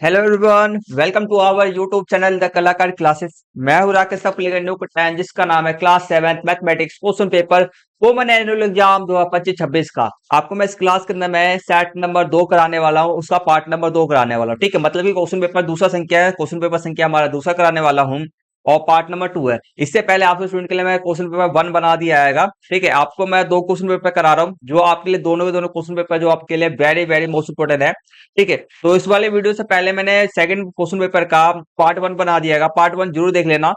Hello everyone, welcome to our YouTube channel the Kalakar classes. मैं हूं राकेश अपलेगर न्यू पटनायक, जिसका नाम है class 7 mathematics question paper common annual exam 2025-26 का। आपको मैं इस क्लास के अंदर मैं सेट नंबर 2 कराने वाला हूं, उसका पार्ट नंबर 2 कराने वाला हूं। ठीक है, मतलब कि क्वेश्चन पेपर दूसरा संख्या है, क्वेश्चन पेपर संख्या हमारा दूसरा कराने वाला हूं और पार्ट नंबर 2 है। इससे पहले आपके स्टूडेंट के लिए मैं क्वेश्चन पेपर 1 बना दिया आएगा। ठीक है, आपको मैं दो क्वेश्चन पेपर करा रहा हूँ, जो आपके लिए दोनों के दोनों क्वेश्चन पेपर जो आपके लिए वेरी वेरी मोस्ट इंपोर्टेंट है। ठीक है, तो इस वाले वीडियो से पहले मैंने सेकंड क्वेश्चन पेपर का पार्ट 1 बना दिया है, पार्ट 1 जरूर देख लेना।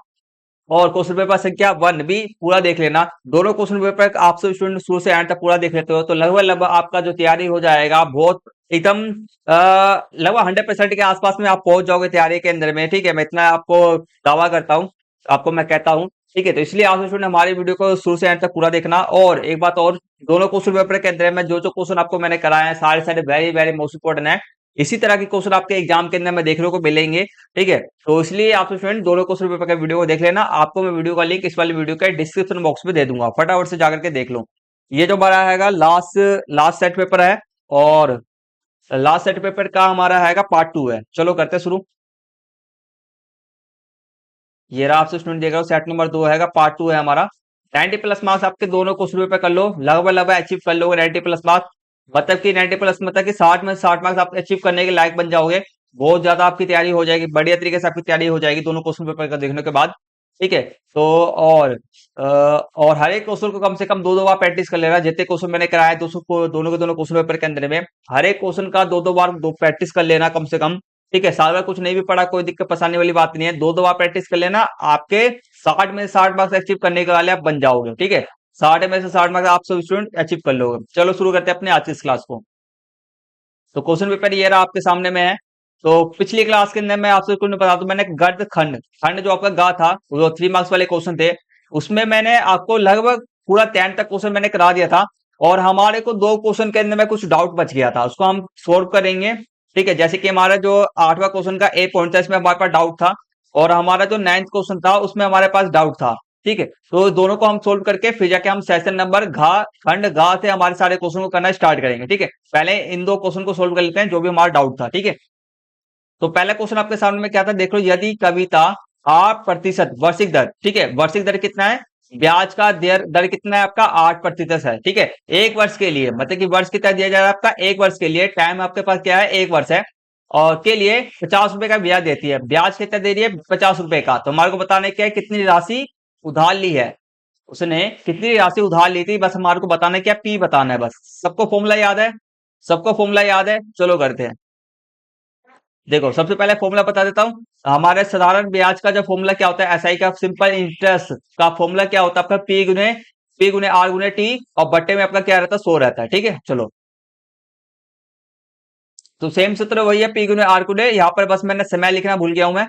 और क्वेश्चन पेपर संख्या 1 भी पूरा देख लेना। दोनों क्वेश्चन पेपर आप सब स्टूडेंट शुरू से एंड तक पूरा देख लेते हो तो लगभग लगभग आपका जो तैयारी हो जाएगा बहुत एकदम लगभग 100% के आसपास में आप पहुंच जाओगे तैयारी के अंदर में। ठीक है, मैं इतना आपको दावा करता हूं, आपको मैं कहता हूं। ठीक है, तो इसलिए आप स्टूडेंट हमारी वीडियो को शुरू से एंड तक पूरा देखना। और एक बात और, दोनों क्वेश्चन पेपर के अंदर में जो जो क्वेश्चन आपको मैंने कराए हैं सारे सारे वेरी वेरी मोस्ट इंपोर्टेंट है। इसी तरह के क्वेश्चन आपके एग्जाम के अंदर में देखने को मिलेंगे। ठीक है, तो इसलिए आप स्टूडेंट दोनों क्वेश्चन पेपर का वीडियो को देख लेना। आपको मैं वीडियो का लिंक इस वाली वीडियो के डिस्क्रिप्शन बॉक्स में दे दूंगा, फटाफट से जाकर के देख लो। ये जो हमारा है लास्ट लास्ट सेट पेपर है, और लास्ट सेट पेपर का हमारा है पार्ट 2 है। चलो करते हैं शुरू। ये रहा, आपसे स्टूडेंट देख रहे हो सेट नंबर 2 है, पार्ट 2 है हमारा। 90 प्लस मार्क्स आपके दोनों क्वेश्चन पेपर कर लो, लगभग लगभग अचीव कर लोगे 90 प्लस मार्क्स। मतलब कि 90 प्लस मतलब कि 60 में 60 मार्क्स आप अचीव करने के लायक बन जाओगे। बहुत ज्यादा आपकी तैयारी हो जाएगी, बढ़िया तरीके से आपकी तैयारी हो जाएगी दोनों क्वेश्चन पेपर का देखने के बाद। ठीक है, तो और हर एक क्वेश्चन को कम से कम दो दो बार प्रैक्टिस कर लेना। जितने क्वेश्चन मैंने कराए दोस्तों को दोनों के दोनों क्वेश्चन पेपर के अंदर में हर एक क्वेश्चन का दो दो बार दो प्रैक्टिस कर लेना कम से कम। ठीक है, साल भर कुछ नहीं भी पढ़ा कोई दिक्कत परेशानी वाली बात नहीं है, दो दो बार प्रैक्टिस कर लेना। आपके 60 में 60 मार्क्स अचीव करने के वाले आप बन जाओगे। ठीक है, 60 में से 60 मार्क्स आप सब स्टूडेंट अचीव कर लोगे। चलो शुरू करते हैं अपने आज की इस क्लास को। तो क्वेश्चन पेपर ये रहा आपके सामने में है। तो पिछली क्लास के अंदर मैं आपसे कुछ बता दूं, मैंने गद्य खंड खंड जो आपका गा था वो 3 मार्क्स वाले क्वेश्चन थे, उसमें मैंने आपको लगभग पूरा 10 तक क्वेश्चन मैंने करा दिया था। और हमारे को दो क्वेश्चन के अंदर में कुछ डाउट बच गया था, उसको हम सोल्व करेंगे। ठीक है, जैसे कि हमारा जो 8वां क्वेश्चन का ए पॉइंट था, इसमें हमारे पास डाउट था। और हमारा जो 9th क्वेश्चन था उसमें हमारे पास डाउट था। ठीक है, तो दोनों को हम सोल्व करके फिर जाके हम सेशन नंबर घा खंड घा से हमारे सारे क्वेश्चन को करना स्टार्ट करेंगे। ठीक है, पहले इन दो क्वेश्चन को सोल्व कर लेते हैं जो भी हमारा डाउट था। ठीक है, तो पहला क्वेश्चन आपके सामने में क्या था, देख लो। यदि कविता 8% वार्षिक दर, ठीक है, वार्षिक दर कितना है, ब्याज का दर दर कितना है आपका 8% है। ठीक है, एक वर्ष के लिए, मतलब कि वर्ष कितना दिया जा रहा है आपका, एक वर्ष के लिए टाइम आपके पास क्या है, एक वर्ष है। और के लिए 50 रुपए का ब्याज देती है। ब्याज कितना दे रही है, 50 रुपए का। तो हमारे को बताना है क्या है, कितनी राशि उधार ली है, उसने कितनी राशि उधार ली थी, बस हमारे को बताना है क्या, पी बताना है बस। सबको फॉर्मूला याद है, सबको फॉर्मूला याद है, चलो करते हैं। देखो सबसे पहले फॉर्मूला बता देता हूँ। हमारे साधारण ब्याज का जो फॉर्मूला क्या होता है, एसआई का सिंपल इंटरेस्ट का फॉर्मूला क्या होता है आपका, पी गुने आर गुने टी, और बट्टे में आपका क्या रहता है, 100 रहता है। ठीक है, चलो तो सेम सूत्र वही है, पी गुने आर गुने, यहाँ पर बस मैंने समय लिखना भूल गया हूं मैं,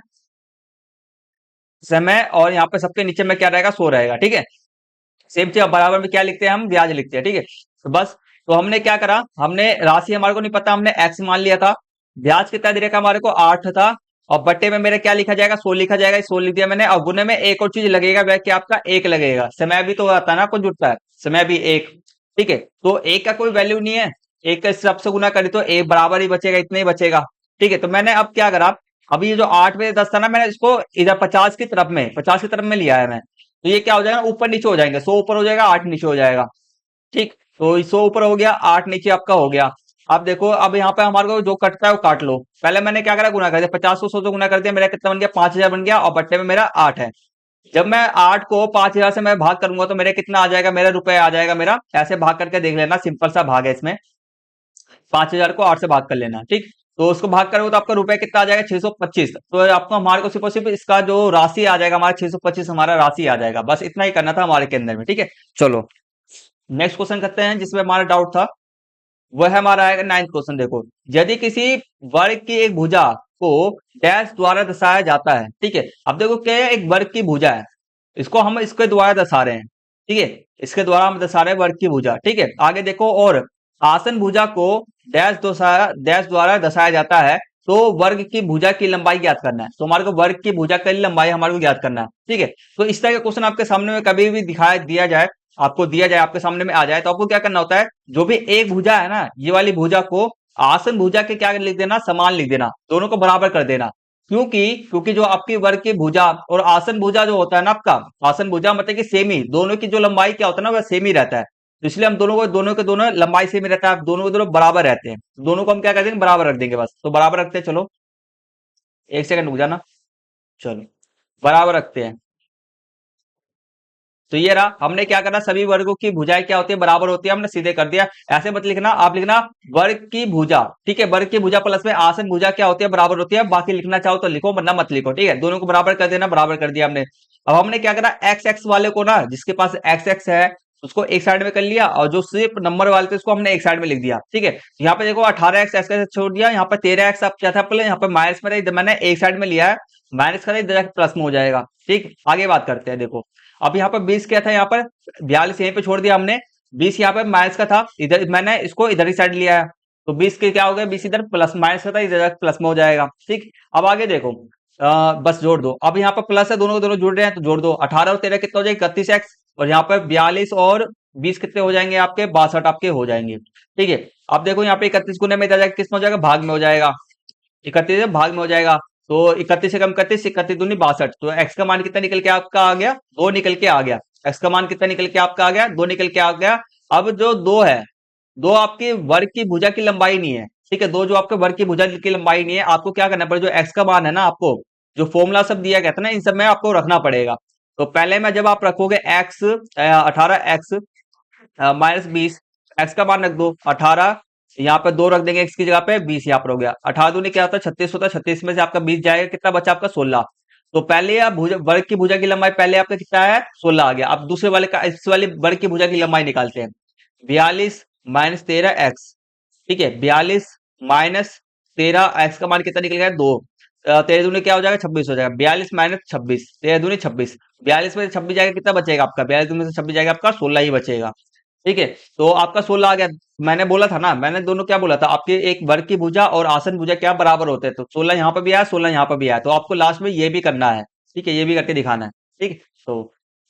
समय, और यहाँ पे सबके नीचे में क्या रहेगा, 100 रहेगा। ठीक है, सेम चीज बराबर में क्या लिखते हैं, हम ब्याज लिखते हैं। ठीक है, तो बस, तो हमने क्या करा, हमने राशि हमारे को नहीं पता, हमने एक्स मान लिया था। ब्याज कितना दे रखा हमारे को, 8 था। और बट्टे में मेरे क्या लिखा जाएगा, 100 लिखा जाएगा, 100 लिख दिया मैंने। और गुने में एक और चीज लगेगा, वह क्या आपका एक लगेगा, समय भी तो आता है ना, कुछ जुड़ता है, समय भी एक। ठीक है, तो एक का कोई वैल्यू नहीं है, एक का सबसे गुना करी तो एक बराबर ही बचेगा, इतना ही बचेगा। ठीक है, तो मैंने अब क्या करा, अभी ये जो 8 में 10 था ना, मैंने इसको इधर 50 की तरफ में लिया है मैं। तो ये क्या हो जाएगा, ऊपर नीचे हो जाएंगे, 100 ऊपर हो जाएगा, 8 नीचे हो जाएगा। ठीक, तो 100 ऊपर हो गया, 8 नीचे आपका हो गया। अब देखो, अब यहाँ पे हमारे को जो कटता है वो काट लो। पहले मैंने क्या करा, गुना कर दिया, 50 को 100 से गुना कर दिया, मेरा कितना बन गया, 5000 बन गया, और बट्टे में मेरा 8 है। जब मैं 8 को 5000 से मैं भाग करूंगा तो मेरा कितना आ जाएगा, मेरा रुपए आ जाएगा मेरा। ऐसे भाग करके देख लेना, सिंपल सा भाग है इसमें। 5000 को 8 से भाग कर लेना। ठीक, तो उसको भाग करोगे तो आपका रुपए कितना आ जाएगा, 625। तो आपको हमारे को सिर्फ और सिर्फ इसका जो राशि आ जाएगा हमारा 625 हमारा राशि आ जाएगा, बस इतना ही करना था हमारे के अंदर में। ठीक है, चलो नेक्स्ट क्वेश्चन करते हैं जिसमें हमारा डाउट था, वह हमारा आएगा 9th क्वेश्चन। देखो, यदि किसी वर्ग की एक भुजा को डैश द्वारा दर्शाया जाता है। ठीक है, अब देखो क्या है, एक वर्ग की भुजा है, इसको हम इसके द्वारा दर्शा रहे हैं। ठीक है, इसके द्वारा हम दर्शा रहे हैं वर्ग की भुजा। ठीक है, आगे देखो, और आसन भुजा को डैश द्वारा दर्शाया जाता है, तो वर्ग की भुजा की लंबाई ज्ञात करना है। तो हमारे को वर्ग की भुजा की लंबाई हमारे को ज्ञात करना है। ठीक है, तो इस तरह का क्वेश्चन आपके सामने में कभी भी दिखाया दिया जाए, आपको दिया जाए, आपके सामने में आ जाए, तो आपको क्या करना होता है, जो भी एक भुजा है ना, ये वाली भुजा को आसन भुजा के क्या लिख देना, समान लिख देना, दोनों को बराबर कर देना। क्योंकि क्योंकि जो आपकी वर्ग की भुजा और आसन भुजा जो होता है ना आपका, आसन भुजा मतलब कि सेम ही, दोनों की जो लंबाई क्या होता है ना वह सेम ही रहता है। तो इसलिए हम दोनों के दोनों लंबाई सेम ही रहता है, दोनों के दोनों बराबर रहते हैं, दोनों को हम क्या कर देंगे, बराबर रख देंगे बस। तो बराबर रखते हैं, चलो एक सेकंड रुक जाना, चलो बराबर रखते हैं। तो ये रहा, हमने क्या करना, सभी वर्गों की भुजाएं क्या होती है, बराबर होती है, हमने सीधे कर दिया। ऐसे मत लिखना, आप लिखना वर्ग की भुजा, ठीक है, वर्ग की भुजा प्लस में आसन भुजा क्या होती है, बराबर होती है। बाकी लिखना चाहो तो लिखो, वरना मत लिखो, ठीक है। दोनों को बराबर कर देना, बराबर कर दिया हमने। अब हमने क्या करा, एक्स एक्स वाले को ना, जिसके पास एक्स एक्स है उसको एक साइड में कर लिया, और जो सिर्फ नंबर वाले थे उसको हमने एक साइड में लिख दिया, ठीक है। यहाँ पे देखो 18x एक्स का छोड़ दिया, यहाँ पे 13x अब क्या था पहले, यहाँ पे माइनस में था, मैंने एक साइड में लिया है, माइनस का इधर प्लस में हो जाएगा, ठीक। आगे बात करते हैं, देखो अब यहाँ पर 20 क्या था, यहाँ पर 42 यहीं पे छोड़ दिया हमने, 20 यहाँ पे माइनस का था, इधर मैंने इसको इधर ही साइड लिया है, तो 20 के क्या हो गया, 20 इधर प्लस, माइनस का था इधर प्लस में हो जाएगा, ठीक। अब आगे देखो, बस जोड़ दो, अब यहाँ पर प्लस है, दोनों को दोनों जुड़ रहे हैं तो जोड़ दो, 18 और 13 कितना हो जाएगा, 31x, और यहाँ पर 42 और 20 कितने हो जाएंगे आपके, 62 आपके हो जाएंगे, ठीक है। अब देखो यहाँ पे 31 गुने में इधर जाएगा, किस में हो जाएगा, भाग में हो जाएगा, 31 भाग में हो जाएगा, तो 31 से कम 31, 31 दूनी 62, तो एक्स का मान कितना निकल के आपका आ गया, 2 निकल के आ गया। एक्स का मान कितना निकल के आपका आ गया, 2 निकल के आ गया। अब जो 2 है, 2 आपकी वर्ग की भुजा की लंबाई नहीं है, ठीक है, 2 जो आपके वर्ग की भुजा की लंबाई नहीं है, आपको क्या करना पड़ेगा, जो एक्स का मान है ना, आपको जो फॉर्मूला सब दिया गया था ना, इन सब में आपको रखना पड़ेगा। तो पहले में जब आप रखोगे एक्स 18x -20, एक्स का मान रख दो 18, यहाँ पे 2 रख देंगे एक्स की जगह पे, 20 यहाँ पर हो गया, 18 दूनी क्या होता है 36 होता है, 36 में से आपका 20 जाएगा, कितना बचा आपका 16। तो पहले आप वर्ग की भुजा की लंबाई पहले आपका कितना है, 16 आ गया। अब दूसरे वाले का, इस वाले वर्ग की भुजा की लंबाई निकालते हैं, 42 - 13x, ठीक है, 42 - 13, एक्स का मान कितना निकल गया, 2, 13 दूनी क्या हो जाएगा, 26 हो जाएगा, 42 - 26, 13 दूनी 26, 42 में से 26 जाएगा, कितना बचेगा आपका, 42 में से 26 जाएगा आपका 16 ही बचेगा, ठीक है। तो आपका 16 आ गया। मैंने बोला था ना, मैंने दोनों क्या बोला था, आपके एक वर्ग की भुजा और आसन भुजा क्या बराबर होते हैं, तो 16 यहाँ पर भी आया, 16 यहाँ पर भी आया, तो आपको लास्ट में ये भी करना है, ठीक है, ये भी करके दिखाना है, ठीक है। तो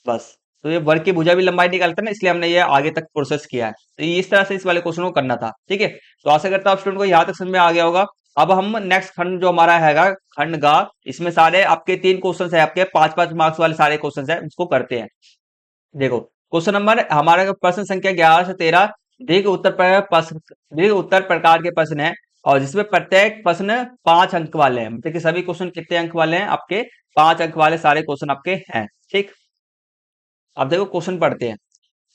बस, तो ये वर्ग की भुजा भी लंबाई निकालता है ना, इसलिए हमने ये आगे तक प्रोसेस किया है। तो इस तरह से इस वाले क्वेश्चन को करना था, ठीक है। तो आशा करता हूँ आप स्टूडेंट को यहाँ तक समझ में आ गया होगा। अब हम नेक्स्ट खंड जो हमारा हैगा, खंड गा, इसमें सारे आपके 3 क्वेश्चन है, आपके 5-5 मार्क्स वाले सारे क्वेश्चन है, उसको करते हैं। देखो क्वेश्चन नंबर हमारा प्रश्न संख्या 11 से 13 दीर्घ उत्तर प्रकार के प्रश्न है, और जिसमें प्रत्येक प्रश्न 5 अंक वाले हैं, मतलब कि सभी क्वेश्चन कितने अंक वाले हैं आपके, 5 अंक वाले सारे क्वेश्चन आपके हैं, ठीक। अब देखो क्वेश्चन पढ़ते हैं।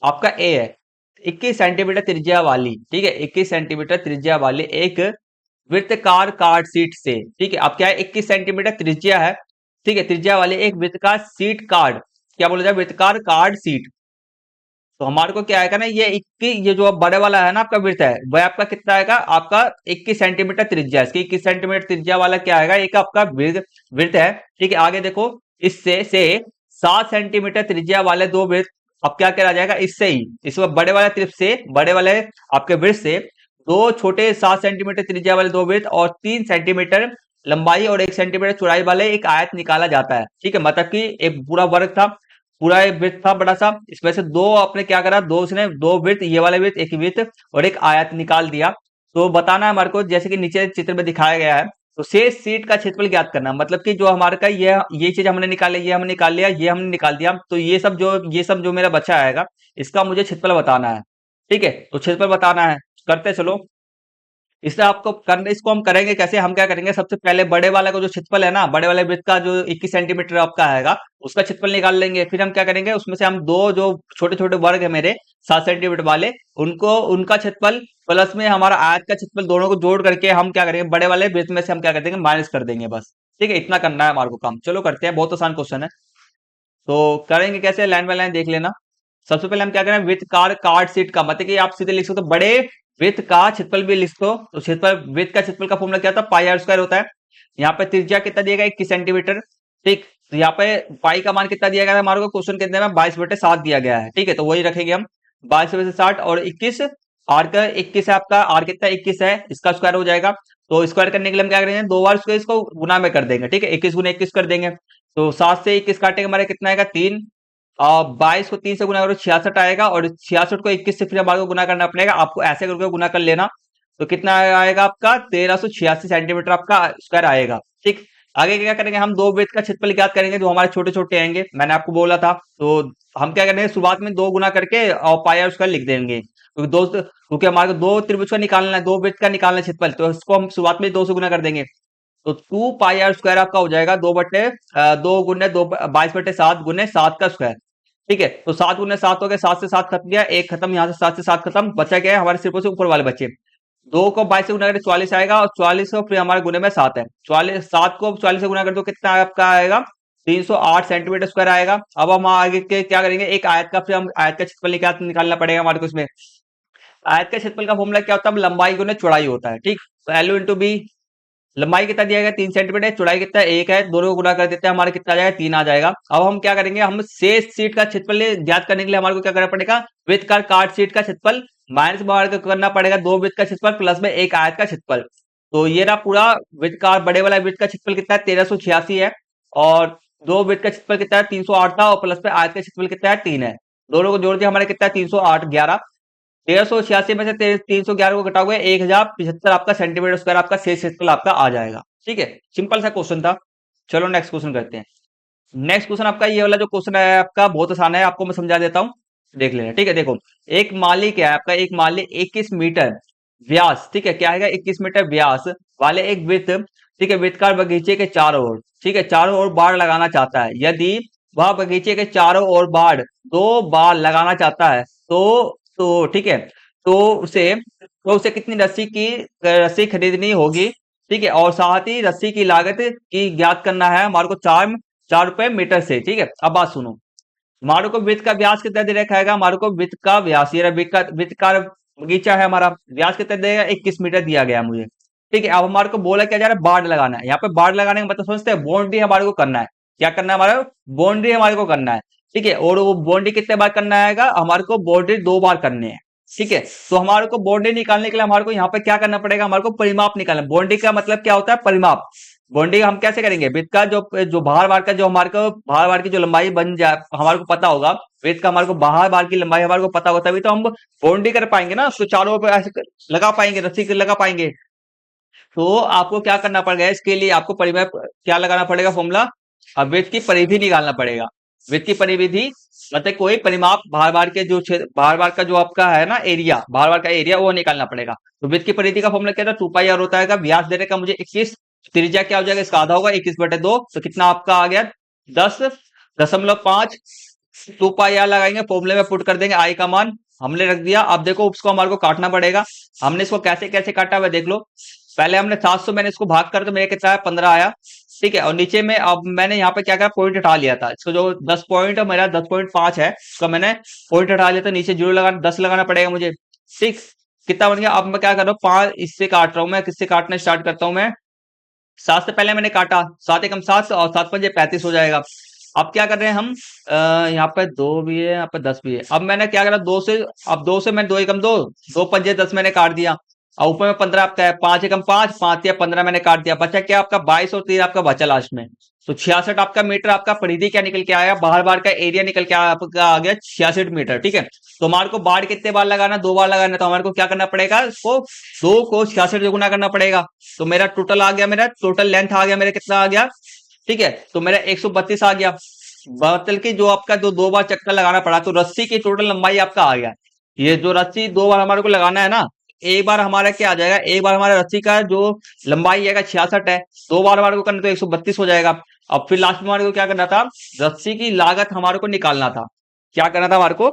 आपका ए है, 21 सेंटीमीटर त्रिज्या वाली, ठीक है, 21 सेंटीमीटर त्रिज्या वाली एक वृत्तकार कार्ड शीट से, ठीक है, अब क्या है, 21 सेंटीमीटर त्रिज्या है, ठीक है, त्रिज्या वाले एक वृत्तकार शीट कार्ड, क्या बोला जाए, वृत्तकार कार्ड शीट। तो हमारे को क्या आएगा ना, ये 21, ये जो बड़े वाला है ना आपका वृत्त है, वह आपका कितना आएगा, आपका 21 सेंटीमीटर त्रिज्या, इसकी 21 सेंटीमीटर त्रिज्या वाला क्या आएगा, एक आपका वृत्त वृत्त है, ठीक है। आगे देखो, इससे से 7 सेंटीमीटर त्रिज्या वाले 2 वृत्त, अब क्या करा जाएगा, इससे ही, इसमें बड़े वाले त्रिप से, बड़े वाले आपके वृत्त से 2 छोटे 7 सेंटीमीटर त्रिज्या वाले 2 वृत्त और 3 सेंटीमीटर लंबाई और 1 सेंटीमीटर चौड़ाई वाले एक आयत निकाला जाता है, ठीक है। मतलब कि एक पूरा वर्ग था, पूरा एक वृत्त था बड़ा सा, इसमें से 2 आपने क्या करा, 2 उसने 2 वृत्त, ये वाला वृत्त, एक वृत्त और एक आयत निकाल दिया। तो बताना है हमारे को, जैसे कि नीचे चित्र में दिखाया गया है, तो शेष शीट का क्षेत्रफल ज्ञात करना, मतलब कि जो हमारे का ये चीज हमने निकाली, ये हमने निकाल लिया, ये हमने निकाल दिया, तो ये सब जो मेरा बचा आएगा, इसका मुझे क्षेत्रफल बताना है, ठीक है। तो क्षेत्रफल बताना है, करते चलो। इससे आपको करने, इसको हम करेंगे कैसे, हम क्या करेंगे, सबसे पहले बड़े वाला का जो क्षेत्रफल है ना, बड़े वाले वृत्त का जो 21 सेंटीमीटर आपका आएगा, उसका क्षेत्रफल निकाल लेंगे। फिर हम क्या करेंगे, उसमें से हम 2 जो छोटे छोटे वर्ग है मेरे 7 सेंटीमीटर वाले, उनको, उनका क्षेत्रफल प्लस में हमारा आयत का क्षेत्रफल, दोनों को जोड़ करके हम क्या करेंगे, बड़े वाले वृत्त में से हम क्या कर देंगे, माइनस कर देंगे, बस, ठीक है। इतना करना है हमारे को काम, चलो करते हैं, बहुत आसान क्वेश्चन है। तो करेंगे कैसे, लाइन बाय लाइन देख लेना। सबसे पहले हम क्या करें, वृत्तकार कार्ड शीट का, मतलब कि आप सीधे लिख सकते हो, बड़े वृत्त का क्षेत्रफल भी लिख दो, तो क्षेत्रफल, वृत्त का क्षेत्रफल का फॉर्मूला क्या होता है, पाई आर स्क्वायर होता है। यहाँ पे त्रिज्या कितना दिया गया, 21 सेंटीमीटर, ठीक। तो यहाँ पे पाई का मान कितना दिया गया है हमारे को, क्वेश्चन के अंदर में 22/7 दिया गया है, ठीक है, तो वही रखेंगे हम, 22/7 और 21, आर का 21 है आपका, आर कितना 21 है, इसका स्क्वायर हो जाएगा। तो स्क्वायर करने के लिए हम क्या करेंगे, 2 बार स्क्वायर इसको गुना में कर देंगे, ठीक है, 21 गुना 21 कर देंगे, तो 7 से 21 काटेंगे, हमारे कितना आएगा 3, और 22 को 3 से गुना करो 66 आएगा, और 66 को 21 से फिर हमारे को गुना करना पड़ेगा, आपको ऐसे करके गुना कर लेना। तो कितना आएगा आपका 1386 सेंटीमीटर आपका स्क्वायर आएगा। ठीक, आगे क्या करेंगे, हम दो वृत्त का क्षेत्रफल ज्ञात करेंगे जो हमारे छोटे छोटे आएंगे, मैंने आपको बोला था। तो हम क्या करेंगे, शुरुआत में दो गुना करके और पाई आर स्क्वायर लिख देंगे, क्योंकि हमारे को दो त्रिभुज का निकालना है, दो वृत्त का निकालना है क्षेत्रफल, तो इसको हम शुरुआत में दो से गुना कर देंगे। तो 2 पाई आर स्क्वायर आपका हो जाएगा 2 गुने 7 गुने 7 का स्क्वायर। ठीक है, तो 7 गुने 7 हो गया, 7 से 7 खत्म गया, एक खत्म, यहाँ से 7 से 7 खत्म, बचा क्या है हमारे सिर्फ से ऊपर वाले बच्चे। 2 को 22 से गुना करें 44 आएगा, और 44 को फिर हमारे गुने में 7 है, 44 7 को 44 से गुना कर दो कितना आपका आएगा 308 सेंटीमीटर स्क्वायर आएगा। अब हम आगे के क्या करेंगे, एक आयत का, फिर हम आयत का क्षेत्रफल निकालना पड़ेगा हमारे को इसमें। आयत के क्षेत्रफल का फॉर्मूला क्या होता है, लंबाई गुने चौड़ाई होता है। ठीक, तो एल इंटू बी, लंबाई कितना दिया गया 3 सेंटीमीटर, चौड़ाई कितना 1 है, दोनों को गुणा कर देते हैं, हमारे कितना आ जाएगा 3 आ जाएगा। अब हम क्या करेंगे, हम शेष शीट का क्षेत्रफल ज्ञात करने के लिए हमारे को क्या करना पड़ेगा, वृत्तकार काट शीट का क्षेत्रफल माइनस बाहर करना पड़ेगा, दो वृत्त का क्षेत्रफल प्लस में एक आयत का क्षेत्रफल। तो ये रहा पूरा वृत्तकार, बड़े वाला वृत्त का क्षेत्रफल कितना है 1386 है, और दो वृत्त का क्षेत्रफल कितना है 308 था, और प्लस में आयत का क्षेत्रफल कितना है 3 है, दोनों को जोड़ दिया हमारे कितना है 308 11। 1386 में से 311 को घटाओगे 1075 आपका सेंटीमीटर स्क्वायर आपका शेष क्षेत्रफल आपका आ जाएगा। ठीक है, सिंपल सा क्वेश्चन था। चलो नेक्स्ट क्वेश्चन करते हैं। नेक्स्ट क्वेश्चन आपका ये वाला जो क्वेश्चन है आपका बहुत आसान है, आपको मैं समझा देता हूँ, देख लेना। ठीक है, देखो एक माली क्या है आपका, एक माली 21 मीटर व्यास, ठीक है क्या है 21 मीटर व्यास वाले एक वृत्त, ठीक है वृत्तकार बगीचे के चारों ओर, ठीक है चारों ओर बाढ़ लगाना चाहता है। यदि वह बगीचे के चारों ओर बाढ़ 2 बार लगाना चाहता है तो ठीक है, तो उसे कितनी रस्सी खरीदनी होगी। ठीक है, और साथ ही रस्सी की लागत की ज्ञात करना है हमारे को 4 रुपए मीटर से। ठीक है, अब बात सुनो, हमारे को वृत्त का व्यास कितना दे रखा है, हमारे को वृत्त का व्यास, ये वृत्त का बगीचा है हमारा, व्यास कितना देगा 21 मीटर दिया गया मुझे। ठीक है, अब हमारे को बोला क्या जा रहा है, बाढ़ लगाना है। यहाँ पे बाढ़ लगाने का मतलब समझते हैं, बाउंड्री हमारे को करना है, क्या करना है हमारे बाउंड्री हमारे को करना है। ठीक है, और वो बाउंड्री कितने बार करना है, हमारे को बाउंड्री 2 बार करने हैं। ठीक है, तो हमारे को बाउंड्री निकालने के लिए हमारे को यहाँ पे क्या करना पड़ेगा, हमारे को परिमाप निकालना। बाउंड्री का मतलब क्या होता है, परिमाप। बाउंड्री हम कैसे करेंगे, वृत्त का जो बाहर बार का जो हमारे को बाहर बार की जो लंबाई बन जाए हमारे को पता होगा, वृत्त का हमारे को बाहर बार की लंबाई हमारे को पता होता है, तभी तो हम बाउंड्री कर पाएंगे ना, उसको चारों पे ऐसे लगा पाएंगे, रस्सी लगा पाएंगे। तो आपको क्या करना पड़ेगा, इसके लिए आपको परिमाप क्या लगाना पड़ेगा फॉर्मूला, अब वृत्त की परिधि निकालना पड़ेगा। वृत्त की परिधि मतलब कोई परिमाप बाहर बार के जो बाहर बार का जो आपका है ना एरिया, बाहर बार का एरिया वो निकालना पड़ेगा। तो वृत्त की परिधि का फॉर्मूला क्या था, 2 पाई आर होता है, व्यास देने का मुझे 21, त्रिज्या क्या हो जाएगा इसका आधा होगा 21/2, तो कितना आपका आ गया 10.5। 2 पाई आर लगाएंगे, फॉर्मूले में पुट कर देंगे, आई का मान हमने रख दिया। अब देखो उसको हमारे को काटना पड़ेगा, हमने इसको कैसे कैसे काटा हुआ देख लो। पहले हमने 700 मैंने इसको भाग कर, तो मेरे कितना है 15 आया। ठीक है, और नीचे में अब मैंने यहाँ पे क्या क्या पॉइंट हटा लिया था, इसको जो 10 पॉइंट मेरा 10.5 है उसका मैंने पॉइंट हटा लिया था, नीचे 0 लगाना 10 लगाना पड़ेगा मुझे। ठीक, कितना बन गया, अब मैं क्या कर रहा हूँ 5 इससे काट रहा हूँ, मैं किससे काटना स्टार्ट करता हूँ, मैं 7 से पहले मैंने काटा, 7 एकम 7 और 7 पंजे 35 हो जाएगा। अब क्या कर रहे हैं हम, यहाँ पे 2 भी है, यहाँ पे 10 भी है। अब मैंने क्या करा 2 से, अब 2 से मैं 2 एकम 2, 2 पंजे 10 मैंने काट दिया, और ऊपर में 15 आपका है, 5 एकम 5, 5 या 15 मैंने काट दिया, बचा क्या आपका 22 और 3 आपका बचा लास्ट में। तो 66 आपका मीटर आपका परिधि क्या निकल के आया, बाहर बार का एरिया निकल के आपका आ गया 66 मीटर। ठीक है, तो हमारे को बाढ़ कितने बार लगाना, 2 बार लगाना, तो हमारे को क्या करना पड़ेगा, इसको 2 को 66 से गुना करना पड़ेगा। तो मेरा टोटल आ गया, मेरा टोटल लेंथ आ गया, मेरा कितना आ गया। ठीक है, तो मेरा 132 आ गया। बोतल की जो आपका जो 2 बार चक्कर लगाना पड़ा, तो रस्सी की टोटल लंबाई आपका आ गया। ये जो रस्सी 2 बार हमारे को लगाना है ना, एक बार हमारा क्या आ जाएगा, एक बार हमारा रस्सी का जो लंबाई है 66 है, 2 बार हमारे को करना तो 132 हो जाएगा। अब फिर लास्ट में हमारे को क्या करना था, रस्सी की लागत हमारे को निकालना था। क्या करना था हमारे को,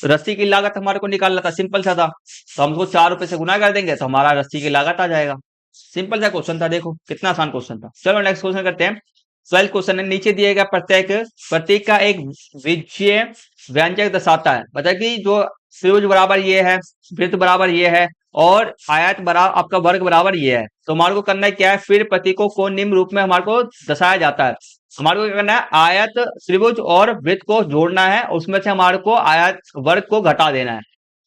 रस्सी की लागत हमारे को निकालना था, सिंपल सा था। तो हमको 4 रुपए से गुना कर देंगे तो हमारा रस्सी की लागत आ जाएगा। सिंपल सा क्वेश्चन था, देखो कितना आसान क्वेश्चन था। चलो नेक्स्ट क्वेश्चन करते हैं। 12 क्वेश्चन है, नीचे दिए गया प्रतीक का एक विजय व्यंजक दर्शाता है। मतलब कि जो त्रिभुज बराबर ये है, वृत्त बराबर ये है, और आयत बराबर आपका वर्ग बराबर ये है। तो हमारे को करना है क्या है, फिर प्रतीकों को निम्न रूप में हमारे को दर्शाया जाता है। हमारे को क्या करना है, आयत त्रिभुज और वृत्त को जोड़ना है, उसमें से हमारे को आयत वर्ग को घटा देना है।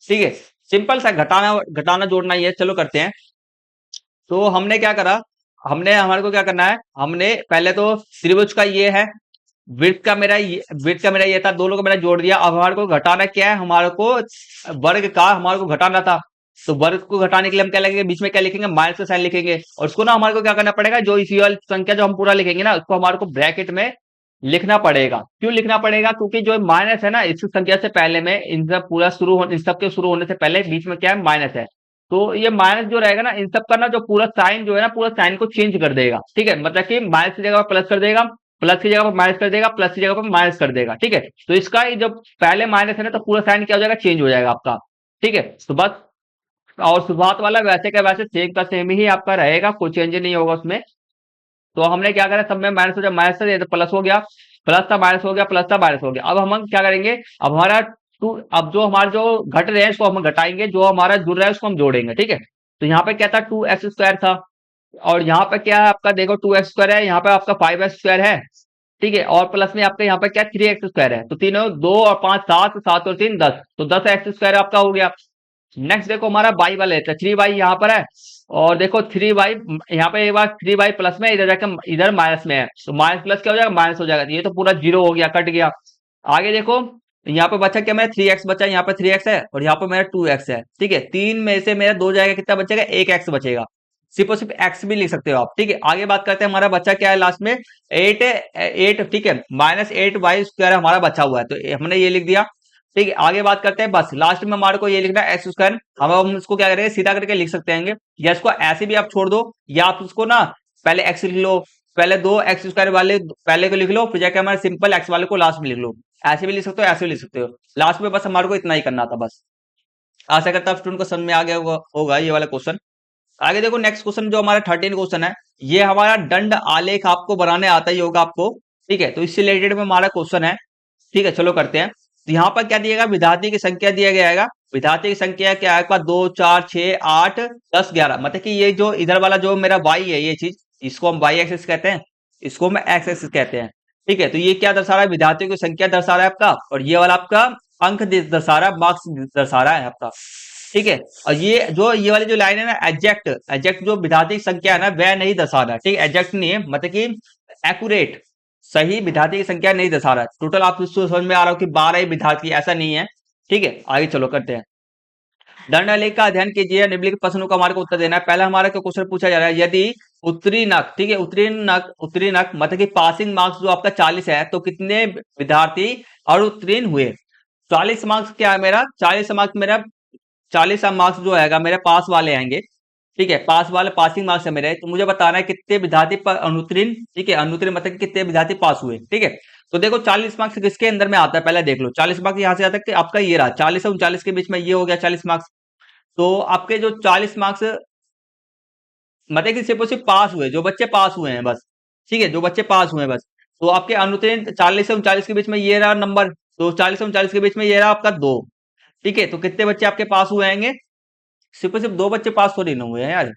ठीक है, सिंपल सा घटाना घटाना जोड़ना ही है। चलो करते हैं। तो हमने क्या करा, हमने हमारे को क्या करना है, हमने पहले तो त्रिभुज का ये है, वृत्त का मेरा ये था, दोनों को मैंने जोड़ दिया। अब हमारे को घटाना क्या है, हमारे को वर्ग का हमारे को घटाना था। तो वर्ग को घटाने के लिए हम क्या लिखेंगे, बीच में क्या लिखेंगे, माइनस का साइन लिखेंगे। और उसको ना हमारे को क्या करना पड़ेगा, जो इसी वाली संख्या जो हम पूरा लिखेंगे ना, उसको हमारे को ब्रैकेट में लिखना पड़ेगा। क्यों लिखना पड़ेगा, क्योंकि जो माइनस है ना इस संख्या से पहले में, इन सब पूरा इन सब के शुरू होने से पहले बीच में क्या है, माइनस है। तो ये माइनस जो रहेगा ना, इन सब का ना जो पूरा साइन जो है ना, पूरा साइन को चेंज कर देगा। ठीक है, मतलब कि माइनस की जगह पर प्लस कर देगा, प्लस की जगह पर माइनस कर देगा, प्लस की जगह पर माइनस कर देगा। ठीक है, तो इसका जब पहले माइनस है ना, तो पूरा साइन क्या हो जाएगा, चेंज हो जाएगा आपका। ठीक है, तो बस। और शुरुआत वाला वैसे का वैसे सेम का सेम ही आपका रहेगा, कोई चेंज नहीं होगा उसमें। तो हमने क्या करा, सब में माइनस हो जाए, माइनस से प्लस हो गया, प्लस था माइनस हो गया, प्लस था माइनस हो गया। अब हम क्या करेंगे, अब हमारा टू, अब जो हमारा जो घट रहे हैं उसको हम घटाएंगे, जो हमारा जुड़ रहा है उसको हम जोड़ेंगे। ठीक है, तो यहाँ पे क्या था, 2x² था, और यहाँ पे क्या है आपका, देखो 2x² है, यहाँ पे आपका 5x² है। ठीक है, और प्लस में आपका यहाँ पे क्या 3x² है। तो तीनों, 2 और 5 7, 7 और 3 10, तो 10x² आपका हो गया। नेक्स्ट देखो हमारा बाई वाले लेते हैं, 3y यहाँ पर है, और देखो 3y यहाँ पे एक बार 3y प्लस में, इधर जाकर इधर माइनस में है, तो माइनस प्लस क्या हो जाएगा, माइनस हो जाएगा। तो ये तो पूरा जीरो हो गया, कट गया। आगे देखो यहाँ पे बचा क्या, मेरा 3x बचा, यहाँ पे 3x है, और यहाँ पे मेरा 2x है। ठीक है, तीन में से मेरा दो जाएगा, कितना बचेगा, एक x बचेगा। सिर्फ और सिर्फ x भी लिख सकते हो आप। ठीक है, आगे बात करते हैं, हमारा बच्चा क्या है लास्ट में, 8 ठीक है, -8y² हमारा बचा हुआ है, तो हमने ये लिख दिया। ठीक है, आगे बात करते हैं, बस लास्ट में हमारे को ये लिखना है x²। हम इसको क्या करेंगे, सीधा करके लिख सकते हैं, या इसको ऐसे भी आप छोड़ दो, या आप उसको ना पहले x लिख लो, पहले दो x² वाले पहले को लिख लो, फिर जाके हमारे सिंपल x वाले को लास्ट में लिख लो। ऐसे भी लिख सकते हो, ऐसे भी लिख सकते हो। लास्ट में बस हमारे को इतना ही करना था बस। आशा करता हूँ स्टूडेंट को समझ में आ गया होगा ये वाला क्वेश्चन। आगे देखो नेक्स्ट क्वेश्चन जो हमारा 13 क्वेश्चन है, ये हमारा दंड आलेख आपको बनाने आता ही होगा आपको। ठीक है, तो इससे रिलेटेड में हमारा क्वेश्चन है। ठीक है, चलो करते हैं। तो यहाँ पर क्या दिएगा, विद्यार्थी की संख्या दिया गया है। विद्यार्थी की संख्या क्या है आपका, 2 4 6 8 10 11, मतलब कि ये जो इधर वाला जो मेरा y है, ये चीज, इसको हम y एक्सिस कहते हैं, इसको हम x एक्सिस कहते हैं। ठीक है, तो ये क्या दर्शा रहा है, विद्यार्थियों की संख्या दर्शा रहा है आपका, और ये वाला आपका अंक दर्शा रहा है, मार्क्स दर्शा रहा है आपका। ठीक है, और ये वाली जो लाइन है ना, एग्जैक्ट एग्जैक्ट जो विद्यार्थी की संख्या है ना, वह नहीं दर्शा रहा है। ठीक है, एग्जैक्ट नहीं है, मतलब कि एक्यूरेट, सही विद्यार्थी की संख्या नहीं दर्शा रहा है। टोटल आप इसको समझ में आ रहा हो कि 12 ही विद्यार्थी, ऐसा नहीं है। ठीक है, आगे चलो करते हैं। दंड आलेख का अध्ययन कीजिए, निम्नलिखित प्रश्नों का हमारे को उत्तर देना है। पहला हमारा क्या क्वेश्चन पूछा जा रहा है, यदि उत्तरी नक, ठीक है, उत्तरी नक मतलब कि पासिंग मार्क्स जो आपका 40 है, तो कितने विद्यार्थी अनुत्तीर्ण हुए। 40 मार्क्स क्या है मेरा, 40 मार्क्स मेरा, 40 मार्क्स जो आएगा मेरे पास वाले आएंगे। ठीक है, पास वाले पासिंग मार्क्स है मेरे, तो मुझे बताना है कितने विद्यार्थी अनुत्तीर्ण। ठीक है, अनुत्तीर्ण मतलब कि कितने विद्यार्थी पास हुए। ठीक है, तो देखो 40 मार्क्स किसके अंदर में आता है, पहले देख लो। 40 मार्क्स यहाँ से आता है कि आपका ये रहा, 40 से 39 के बीच में ये हो गया 40 मार्क्स। तो आपके जो 40 मार्क्स, मतलब कि सिर्फ और सिर्फ पास हुए, जो बच्चे पास हुए हैं बस। ठीक है, जो बच्चे पास हुए हैं बस। तो आपके अनुत्तीर्ण 40 से 39 के बीच में ये रहा नंबर, तो 40 से 39 के बीच में ये रहा आपका 2। ठीक है, तो कितने बच्चे आपके पास हुए आएंगे, सिर्फ और सिर्फ 2 बच्चे पास थोड़ी ना हुए हैं यार।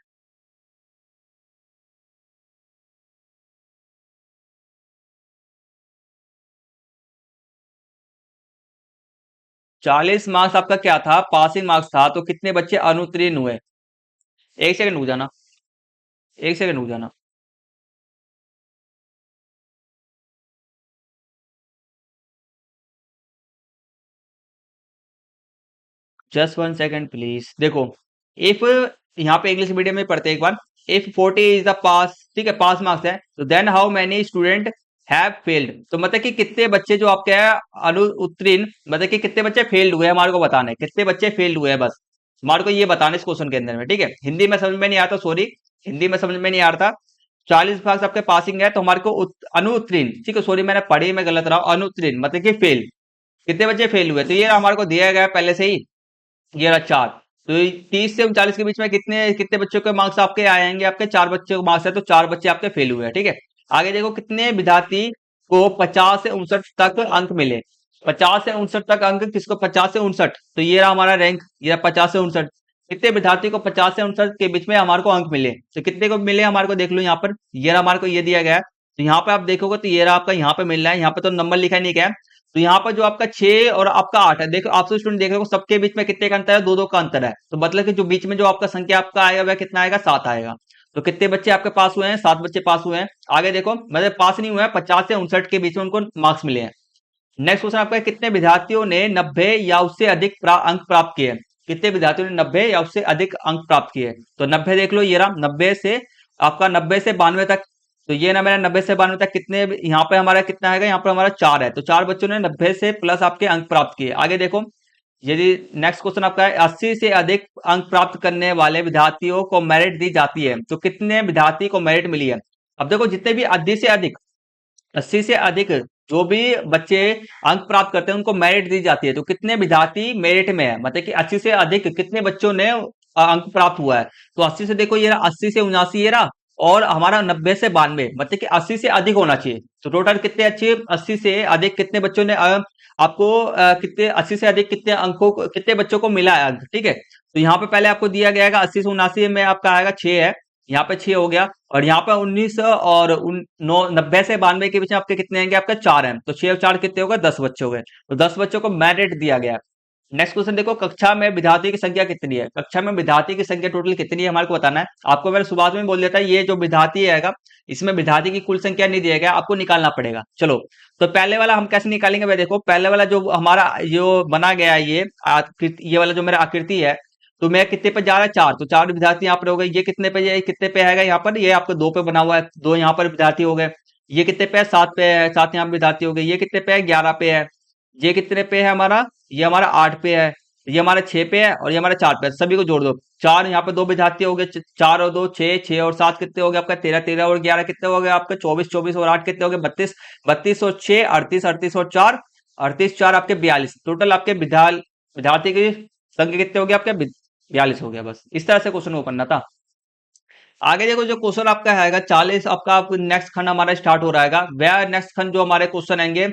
40 मार्क्स आपका क्या था, पासिंग मार्क्स था, तो कितने बच्चे अनुत्तीर्ण हुए। एक सेकंड रुक जाना, एक सेकंड रुक जाना। Just 1 second please. देखो, इफ, यहाँ पे इंग्लिश मीडियम में पढ़ते हैं एक बार। इफ 40 इज द पास, ठीक है, पास मार्क्स है, तो then how many student have failed, तो मतलब कि कितने बच्चे जो आपके हैं अनुत्तीर्ण, मतलब कि कितने बच्चे फेल्ड हुए हमारे को बताना है, कितने बच्चे फेल्ड हुए हैं बस हमारे को ये बताना है इस क्वेश्चन के अंदर में। ठीक है, हिंदी में समझ में नहीं आता, सॉरी, हिंदी में समझ में नहीं आ रहा था। 40 मार्क्स आपके पासिंग है, तो हमारे को अनुत्तीर्ण, ठीक है, सॉरी मैंने पढ़ी में गलत रहा, अनुत्तीर्ण मतलब कि फेल, कितने बच्चे फेल हुए, तो ये हमारे को दिया गया है पहले से ही, ये रहा 4। तो 30 से 39 के बीच में कितने कितने बच्चों के मार्क्स आपके आएंगे, आपके 4 बच्चों के मार्क्स है, तो 4 बच्चे आपके फेल हुए हैं। ठीक है, आगे देखो कितने विद्यार्थी को 50 से 59 तक अंक मिले। 50 से 59 तक अंक किसको, 50 से 59, तो ये रहा हमारा रैंक, ये रहा 50 से 59। कितने विद्यार्थी को 50 से 59 के बीच में हमारे को अंक मिले, तो कितने को मिले हमारे को देख लो यहाँ पर, ये रहा हमारे को ये दिया गया है। तो यहाँ पे आप देखोगे तो ये रहा आपका, यहाँ पे मिल रहा है, यहाँ पे तो नंबर लिखा नहीं गया है। तो यहाँ पर जो आपका 6 और आपका 8 है, देखो आपसे स्टूडेंट देख रहे हो सबके बीच में कितने का अंतर है, 2 2 का अंतर है, तो मतलब कि जो बीच में जो आपका संख्या आपका आएगा वह कितना आएगा, 7 आएगा। तो कितने बच्चे आपके पास हुए हैं, 7 बच्चे पास हुए हैं। आगे देखो, मतलब पास नहीं हुए हैं, 50 से 59 के बीच में उनको मार्क्स मिले हैं। नेक्स्ट क्वेश्चन आपका है, कितने विद्यार्थियों ने 90 या उससे अधिक अंक प्राप्त किए। कितने विद्यार्थियों ने 90 या उससे अधिक अंक प्राप्त किए। तो 90 देख लो, ये रहा 90 से आपका 90 से 92 तक। तो ये ना मेरा 90 से 92 तक कितने, यहाँ पे हमारा कितना आएगा, यहाँ पर हमारा 4 है। तो 4 बच्चों ने 90 से प्लस आपके अंक प्राप्त किए। आगे देखो, यदि नेक्स्ट क्वेश्चन आपका है 80 से अधिक अंक प्राप्त करने वाले विद्यार्थियों को मेरिट दी जाती है। तो कितने विद्यार्थी को मेरिट मिली है। अब देखो, जितने भी 80 से अधिक जो भी बच्चे अंक प्राप्त करते हैं उनको मेरिट दी जाती है। तो कितने विद्यार्थी मेरिट में है, मतलब कि 80 से अधिक कितने बच्चों ने अंक प्राप्त हुआ है। तो 80 से देखो, ये रहा 80 से 79 ये रहा, और हमारा 90 से 92, मतलब कि 80 से अधिक होना चाहिए। तो टोटल कितने अच्छे 80 से अधिक कितने बच्चों ने आपको कितने 80 से अधिक कितने अंकों कितने बच्चों को मिला है अंक, ठीक है। तो यहाँ पे पहले आपको दिया गया है 80 से 79 में आपका आएगा 6 है, यहाँ पे 6 हो गया, और यहाँ पे 19 और 90 से 92 के बीच में आपके कितने आएंगे, आपके 4 हैं। तो 6 और 4 कितने हो गए, 10 बच्चे हो गए। तो 10 बच्चों को मेरिट दिया गया है। नेक्स्ट क्वेश्चन देखो, कक्षा में विद्यार्थी की संख्या कितनी है। कक्षा में विद्यार्थी की संख्या टोटल कितनी है हमारे को बताना है। आपको मैंने शुरुआत में बोल दिया था, ये जो विद्यार्थी आएगा इसमें विद्यार्थी की कुल संख्या नहीं दिया गया, आपको निकालना पड़ेगा। चलो, तो पहले वाला हम कैसे निकालेंगे भाई, देखो पहले वाला जो हमारा जो बना गया है, ये आकृति, ये वाला जो मेरा आकृति है, तो मैं कितने पे जा रहा है, 4। तो 4 विद्यार्थी यहाँ पर हो गए। ये कितने पे, ये कितने पे आएगा यहाँ पर, ये आपको 2 पे बना हुआ है, 2 यहाँ पर विद्यार्थी हो गए। ये कितने पे है, 7 पे है, 7 यहाँ पे विद्यार्थी हो गए। ये कितने पे है, 11 पे है। ये कितने पे है हमारा, ये हमारा 8 पे है। ये हमारा 6 पे है, और ये हमारा 4 पे है। सभी को जोड़ दो, 4 यहाँ पे 2 विद्यार्थी हो गए, 4 और 2 6, 6 और 7 कितने हो गए आपका 13, 13 और 11 कितने हो गए आपके 24, 24 और 8 कितने हो गए 32, 32 और 6 38, 38 और 4 38, 4 आपके 42। टोटल आपके विद्यार्थी की संख्या कितने हो गए आपके 42 हो गया। बस इस तरह से क्वेश्चन को करना था। आगे देखो, जो क्वेश्चन आपका आएगा 40 आपका नेक्स्ट खंड हमारा स्टार्ट हो रहा है। वह नेक्स्ट खंड जो हमारे क्वेश्चन आएंगे,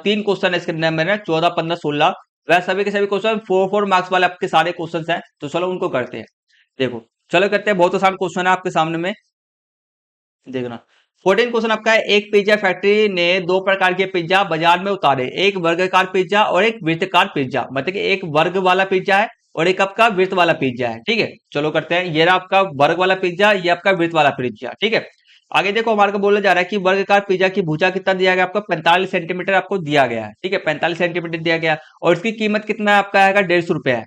3 क्वेश्चन है इसके अंदर मेरे, 14 15 16, वह सभी के सभी क्वेश्चन 4 मार्क्स वाले आपके सारे क्वेश्चन हैं। तो चलो उनको करते हैं। देखो, चलो करते हैं, बहुत आसान क्वेश्चन है आपके सामने में, देखना। 14 क्वेश्चन आपका है, एक पिज्जा फैक्ट्री ने 2 प्रकार के पिज्जा बाजार में उतारे, एक वर्गाकार पिज्जा और एक वृत्ताकार पिज्जा। मतलब कि एक वर्ग वाला पिज्जा है और एक आपका वृत्त वाला पिज्जा है, ठीक है। चलो करते हैं, ये रहा आपका वर्ग वाला पिज्जा, ये आपका वृत्त वाला पिज्जा, ठीक है। आगे देखो, हमारे को बोला जा रहा है कि वर्गाकार पिज्जा की भुजा कितना दिया गया आपको, 45 सेंटीमीटर आपको दिया गया है, ठीक है। 45 सेंटीमीटर दिया गया, और इसकी कीमत कितना है आपका आएगा 150 रुपए है।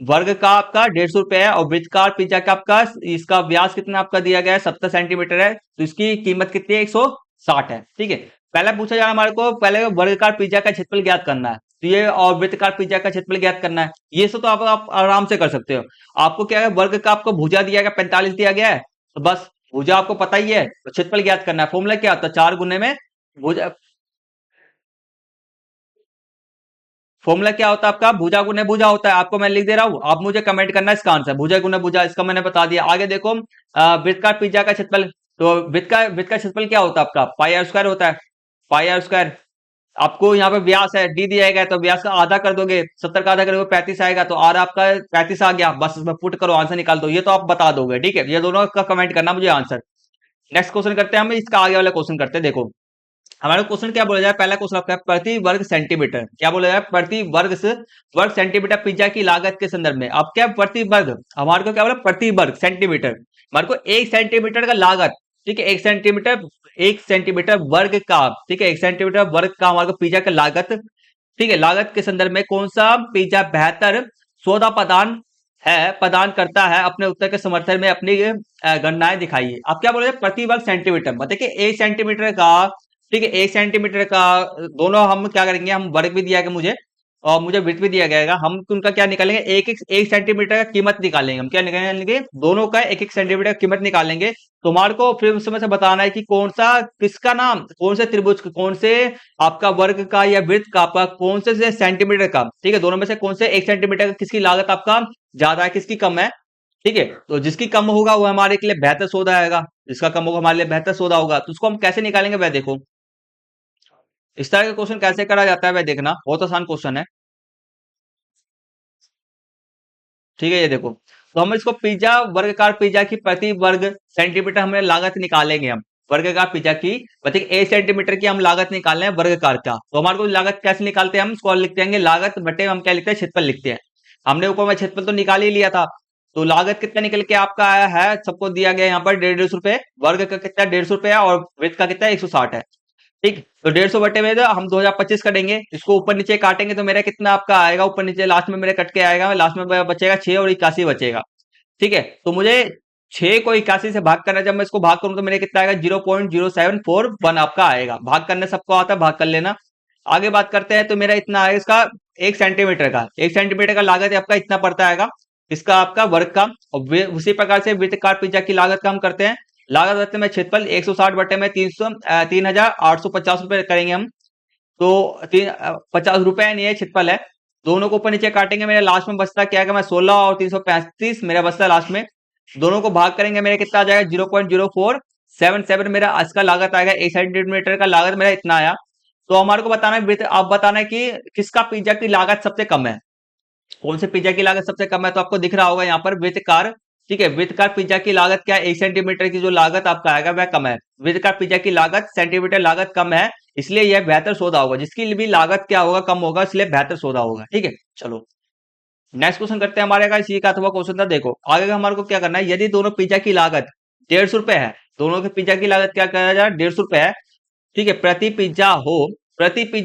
वर्ग का आपका 150 रुपए है, और वृत्तकार पिज्जा का आपका इसका व्यास कितना आपका दिया गया है 70 सेंटीमीटर है। तो इसकी कीमत कितनी है 160 है, ठीक है। पहले पूछा जा रहा है हमारे को, पहले वर्गाकार पिज्जा का क्षेत्रफल ज्ञात करना है, तो ये और वृत्तकार पिज्जा का क्षेत्रफल ज्ञात करना है। ये सब तो आप आराम से कर सकते हो। आपको क्या है, वर्ग का आपको भुजा दिया गया 45 दिया गया है, तो बस भुजा आपको पता ही है, तो क्षेत्रफल ज्ञात करना है। फॉर्मूला क्या होता है, 4 गुने में भुजा, फॉर्मूला क्या होता है आपका, भुजा गुने भुजा होता है। आपको मैं लिख दे रहा हूं, आप मुझे कमेंट करना है इसका आंसर, भुजा गुने भुजा, इसका मैंने बता दिया। आगे देखो, वृत्तकार पिज्जा का क्षेत्रफल, तो वृत्त का क्षेत्रफल क्या होता है आपका, पाई आर स्क्वायर होता है, पाई आर स्क्वायर। आपको यहाँ पे व्यास है डी दिया गया है, तो व्यास का आधा कर दोगे, 70 का आधा करोगे 35 आएगा, तो आर आपका 35 आ गया। बस इसमें पुट करो, आंसर निकाल दो। ये तो आप बता दोगे, ठीक है। ये दोनों का कमेंट करना मुझे आंसर। नेक्स्ट क्वेश्चन करते हैं हम, इसका आगे वाला क्वेश्चन करते हैं। देखो, हमारा क्वेश्चन क्या बोला जाए, पहला क्वेश्चन आपका है प्रति वर्ग सेंटीमीटर। क्या बोला जाए, प्रति वर्ग सेंटीमीटर पिज्जा की लागत के संदर्भ में। अब क्या प्रति वर्ग, हमारे को क्या बोला, प्रति वर्ग सेंटीमीटर, हमारे को 1 सेंटीमीटर का लागत, ठीक है। 1 सेंटीमीटर वर्ग का, ठीक है, 1 सेंटीमीटर वर्ग का हमारे को पिज्जा का लागत, ठीक है। लागत के संदर्भ में कौन सा पिज्जा बेहतर सौदा प्रदान करता है, अपने उत्तर के समर्थन में अपनी गणनाएं दिखाइए। अब क्या बोला जाए, प्रति वर्ग सेंटीमीटर, मतलब कि 1 सेंटीमीटर का, ठीक है, 1 सेंटीमीटर का, दोनों हम क्या करेंगे, हम वर्ग भी दिया गया मुझे और मुझे वृत्त भी दिया गया, हम उनका क्या निकालेंगे, एक सेंटीमीटर का कीमत निकालेंगे। हम क्या निकालेंगे, दोनों का 1 सेंटीमीटर कीमत निकालेंगे। तो हमारे को फिर उस समय से बताना है कि कौन सा, किसका नाम, कौन से त्रिभुज, कौन से आपका वर्ग का या वृत्त का आपका कौन से सेंटीमीटर का, ठीक है, दोनों में से कौन से 1 सेंटीमीटर का किसकी लागत आपका ज्यादा है, किसकी कम है, ठीक है। तो जिसकी कम होगा वो हमारे के लिए बेहतर सौदा आएगा, जिसका कम होगा हमारे लिए बेहतर सौदा होगा। तो उसको हम कैसे निकालेंगे वह देखो, इस तरह का क्वेश्चन कैसे करा जाता है वह देखना, बहुत आसान क्वेश्चन है, ठीक है। ये देखो, तो हम इसको पिज्जा, वर्गाकार पिज्जा की प्रति वर्ग सेंटीमीटर हमें लागत निकालेंगे। हम वर्गाकार पिज्जा की प्रति 1 सेंटीमीटर की हम लागत निकाल रहे हैं वर्गाकार का। तो हमारे को लागत कैसे निकालते हैं, हम इसको लिखते हैं लागत बटे हम क्या लिखते हैं, क्षेत्रफल लिखते हैं। हमने ऊपर में क्षेत्रफल तो निकाल ही लिया था, तो लागत कितना निकल के आपका आया है, सबको दिया गया यहाँ पर 150 रुपए, वर्ग का कितना 150 रुपए है, और वृत्त का कितना 160 है। ठीक। तो 150 बटे में तो हम 2025 करेंगे, इसको ऊपर नीचे काटेंगे तो मेरा कितना आपका आएगा, ऊपर नीचे लास्ट में मेरे कट के आएगा, लास्ट में मेरा बचेगा 6 और 81 बचेगा। ठीक है, तो मुझे 6 को 81 से भाग करना है, जब मैं इसको भाग करूं तो मेरे कितना आएगा, 0.0741 आपका आएगा। भाग करने सबको आता है, भाग कर लेना। आगे बात करते हैं, तो मेरा इतना आएगा इसका 1 सेंटीमीटर का, 1 सेंटीमीटर का लागत आपका इतना पड़ता आएगा इसका आपका वर्ग का। और उसी प्रकार से वृत्तकार पिज्जा की लागत का हम करते हैं। लागत करते में क्षेत्रफल 160 बटे में 3,850 रुपए करेंगे हम। तो 50 रुपए नहीं है, क्षेत्रफल है। दोनों को ऊपर नीचे काटेंगे, मेरे लास्ट में बचता क्या है, मैं 16 और 335 मेरा बचता है लास्ट में। दोनों को भाग करेंगे, मेरे कितना आ जाएगा, 0.0477 मेरा इसका लागत आएगा। 1 सेंटीमीटर का लागत मेरा इतना आया। तो हमारे को बताना है, आप बताना है कि किसका पिज्जा की लागत सबसे कम है, कौन से पिज्जा की लागत सबसे कम है। तो आपको दिख रहा होगा यहाँ पर वृत्तकार। ठीक है, वृत्तकार पिज्जा की लागत क्या है, 1 सेंटीमीटर की जो लागत आपका आएगा वह कम है। वृत्तकार पिज्जा की लागत सेंटीमीटर लागत कम है, इसलिए यह बेहतर सौदा होगा। जिसकी भी लागत क्या होगा, कम होगा, इसलिए बेहतर सौदा होगा। ठीक है, चलो नेक्स्ट क्वेश्चन करते हैं। हमारे का इसी का अथवा क्वेश्चन था। देखो आगे का हमारे को क्या करना है, यदि दोनों पिज्जा की लागत 150 रुपए है, दोनों के पिज्जा की लागत क्या करा जाए, 150 रुपए है। ठीक है, प्रति पिज्जा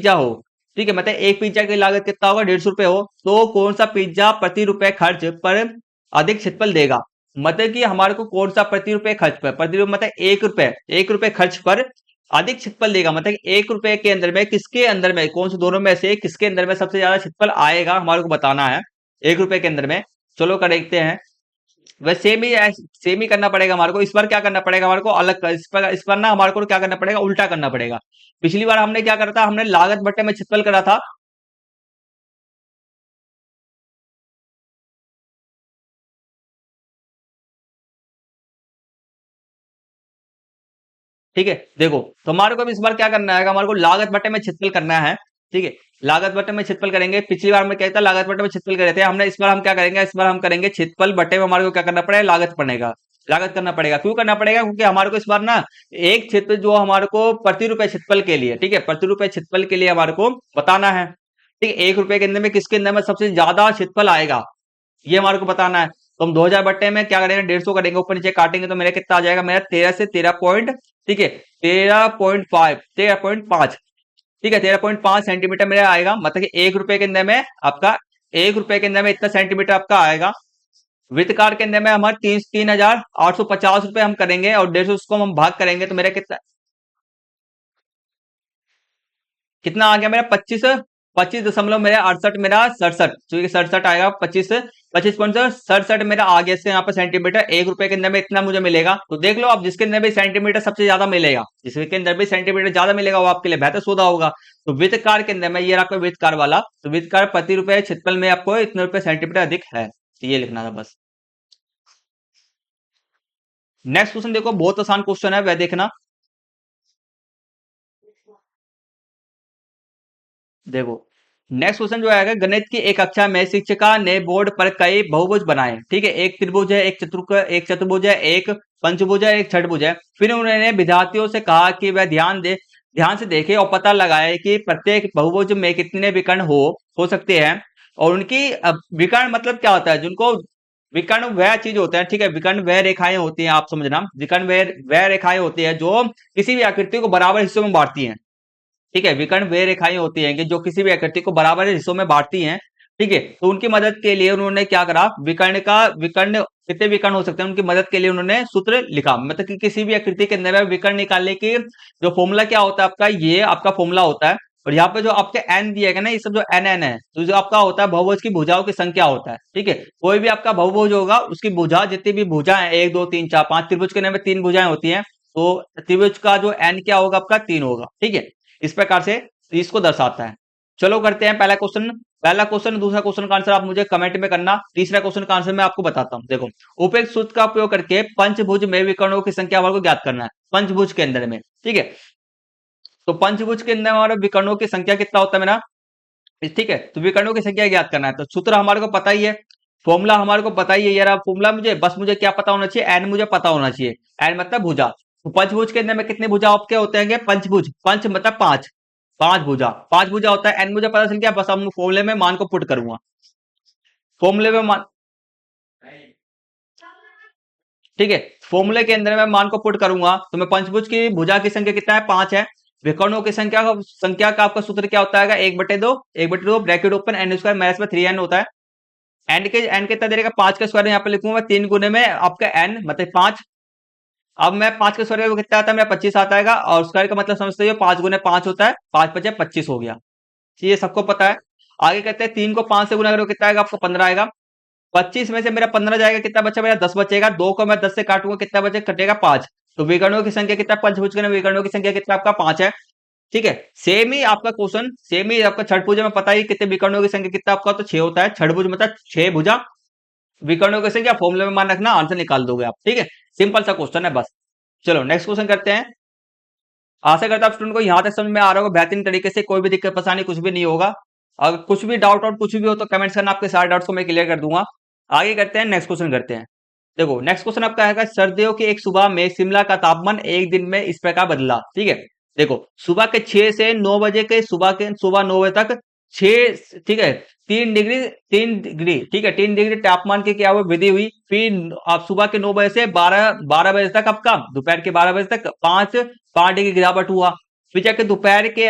हो। ठीक है, मतलब एक पिज्जा की लागत कितना होगा, 150 रुपए हो, तो कौन सा पिज्जा प्रति रुपए खर्च पर अधिक क्षेत्रफल देगा। मतलब कि हमारे को कौन सा प्रति रुपए खर्च पर, प्रति रुपए मतलब 1 रुपए खर्च पर अधिक क्षेत्रफल देगा। मतलब कि 1 रुपए के अंदर में, किसके अंदर में, कौन से दोनों में से किसके अंदर में सबसे ज्यादा क्षेत्रफल आएगा, हमारे को बताना है 1 रुपए के अंदर में। चलो कर देखते हैं। वह सेम ही करना पड़ेगा हमारे को। इस बार क्या करना पड़ेगा हमारे को, अलग इस पर ना हमारे को क्या करना पड़ेगा, उल्टा करना पड़ेगा। पिछली बार हमने क्या करा था, हमने लागत बट्टे में क्षेत्रफल करा था। ठीक है, देखो तो हमारे को अब इस बार क्या करना है, हमारे को लागत बट्टे में क्षेत्रफल करना है। ठीक है, लागत बट्टे में क्षेत्रफल करेंगे। पिछली बार में क्या था, लागत बट्टे में क्षेत्रफल करे थे हमने। इस बार हम क्या करेंगे, इस बार हम करेंगे क्षेत्रफल बट्टे में हमारे को क्या करना पड़ेगा, लागत पड़ेगा, लागत करना पड़ेगा। क्यों करना पड़ेगा, क्योंकि हमारे को इस बार ना एक क्षेत्र जो हमारे को प्रति रुपए क्षेत्रफल के लिए, ठीक है, प्रति रुपए क्षेत्रफल के लिए हमारे को बताना है। ठीक है, 1 रुपए के अंदर में किसके अंदर में सबसे ज्यादा क्षेत्रफल आएगा, ये हमारे को बताना है। तो हम 2000 बट्टे में क्या करेंगे, 150 करेंगे, ऊपर नीचे काटेंगे तो मेरा कितना आ जाएगा, मेरा 13 से 13 पॉइंट, ठीक है, 13.5, 13.5। ठीक है, 13.5 सेंटीमीटर मेरा आएगा। मतलब कि 1 रुपए के अंदर में आपका, 1 रुपए के अंदर में इतना सेंटीमीटर आपका आएगा। वृत्तकार के अंदर में हमारे 3,850 रुपए हम करेंगे, और 150 उसको हम भाग करेंगे तो मेरा कितना, कितना आ गया मेरा, 25, 25 दशमलव मेरा 68 मेरा 67, क्योंकि 67 आएगा, 25, 25.67 मेरा आ गया इससे यहाँ पर सेंटीमीटर। 1 रुपए के अंदर में इतना मुझे मिलेगा। तो देख लो, आप जिसके अंदर भी सेंटीमीटर सबसे ज्यादा मिलेगा, जिसके अंदर भी सेंटीमीटर ज्यादा मिलेगा, वो आपके लिए बेहतर सौदा होगा। तो वृत्तकार के अंदर में ये आपका वृत्तकार वाला, तो वृत्तकार प्रति रुपए क्षेत्रफल में आपको इतने रुपए सेंटीमीटर अधिक है, तो ये लिखना था बस। नेक्स्ट क्वेश्चन देखो, बहुत आसान क्वेश्चन है, वह देखना। देखो नेक्स्ट क्वेश्चन जो आएगा, गणित की एक कक्षा में शिक्षिका ने बोर्ड पर कई बहुभुज बनाए। ठीक है, एक त्रिभुज है, एक चतुर्भुज है, एक पंचभुज है, एक छठभुज है। फिर उन्होंने विद्यार्थियों से कहा कि वह ध्यान से देखे और पता लगाए कि प्रत्येक बहुभुज में कितने विकर्ण हो सकते हैं। और उनकी विकर्ण मतलब क्या होता है, जिनको विकर्ण वह चीज होता है, ठीक है, विकर्ण वह रेखाएं होती हैं, आप समझना, विकर्ण वह रेखाएं होती है जो किसी भी आकृति को बराबर हिस्सों में बांटती हैं। ठीक है, विकर्ण वे रेखाएं होती हैं कि जो किसी भी आकृति को बराबर हिस्सों में बांटती हैं। ठीक है, तो उनकी मदद के लिए उन्होंने क्या करा, विकर्ण कितने विकर्ण हो सकते हैं, उनकी मदद के लिए उन्होंने सूत्र लिखा। मतलब कि किसी भी आकृति के अंदर विकर्ण निकालने की जो फॉर्मूला क्या होता है आपका, ये आपका फॉर्मूला होता है। और यहाँ पे जो आपके एन दिया गया ना, ये सब जो एन है, तो जो आपका होता है बहुभुज की भुजाओं की संख्या होता है। ठीक है, कोई भी आपका बहुभुज होगा, उसकी भुजा जितनी भी भुजा है, 1 2 3 4 5, त्रिभुज के अंदर में 3 भुजाएं होती हैं, तो त्रिभुज का जो एन क्या होगा आपका, 3 होगा। ठीक है, इस प्रकार से इसको दर्शाता है। चलो करते हैं पहला क्वेश्चन। दूसरा क्वेश्चन का आंसर आप मुझे कमेंट में करना। तीसरा क्वेश्चन का आंसर मैं आपको बताता हूं। देखो, उपयुक्त सूत्र का उपयोग करके पंचभुज में विकर्णों की संख्या हमारे को ज्ञात करना है, पंचभुज के अंदर में। ठीक है, तो पंचभुज के अंदर हमारे विकर्णों की संख्या कितना होता है मेरा, ठीक है, तो विकर्णों की संख्या ज्ञात करना है। तो सूत्र हमारे को पता ही है, फॉर्मूला हमारे को पता ही है यार। फॉर्मूला मुझे क्या पता होना चाहिए, एन मुझे पता होना चाहिए। एन मतलब भुजा। तो पंचभुज के अंदर में कितने भुजा आपके होते हैं, पंचभुज, पंच मतलब 5, 5 भुजा होता है। एन मुझे पता चल गया, बस अब फॉर्मूले में मान को पुट करूंगा, फॉर्मूले में मान। ठीक है, फॉर्मूले के अंदर मैं मान को पुट करूंगा, तो मैं पंचभुज की भुजा की संख्या कितना है, 5 है। विकर्णों की संख्या का आपका सूत्र क्या होता है? 1/2 bracket open n square minus में 3n होता है। एन कितना दे देगा? 5 का स्क्वायर यहाँ पे लिखूंगा 3 गुने में आपका एन मतलब 5। अब मैं 5 का स्क्वायर कितना आता है? मेरा 25 आता है और स्क्वायर का मतलब समझते हो 5 गुने 5 होता है, 5 5 25 हो गया। ये सबको पता है। आगे कहते हैं 3 को 5 से गुना करो कितना आएगा? आपको 15 आएगा। 25 में से मेरा 15 जाएगा, कितना बचा? मेरा 10 बचेगा। 2 को मैं 10 से काटूंगा, कितना बचे? कटेगा 5। तो विकर्णों की संख्या कितना? पंचभुज के विकर्णों की संख्या कितना आपका? 5 है। ठीक है, सेम ही आपका क्वेश्चन, सेम ही आपका छठभुज में पता ही कितने विकर्णों की संख्या कितना आपका? तो 6 होता है। छठभुज मतलब 6 भुजा विकर्णों की संख्या फॉर्मूले में मान रखना, आंसर निकाल दोगे आप। ठीक है, सिंपल सा क्वेश्चन है बस। चलो नेक्स्ट क्वेश्चन करते हैं। आशा करता हूं स्टूडेंट को यहां तक समझ में आ रहा होगा बेहतरीन तरीके से, कोई भी दिक्कत परेशानी कुछ भी नहीं होगा। अगर कुछ भी डाउट और कुछ भी हो तो कमेंट्स करना, आपके सारे डाउट्स को मैं क्लियर कर दूंगा। आगे करते हैं, नेक्स्ट क्वेश्चन करते हैं। देखो नेक्स्ट क्वेश्चन आपका है, सर्दियों की एक सुबह में शिमला का तापमान एक दिन में इस प्रकार बदला। ठीक है, देखो सुबह के 6 से 9 बजे के सुबह 9 बजे तक 6, ठीक है, 3 डिग्री, ठीक है, 3 डिग्री तापमान की क्या हुआ? वृद्धि हुई। फिर आप सुबह के 9 बजे से 12 बजे तक, आपका दोपहर के 12 बजे तक 5 डिग्री गिरावट हुआ। फिर जाके दोपहर के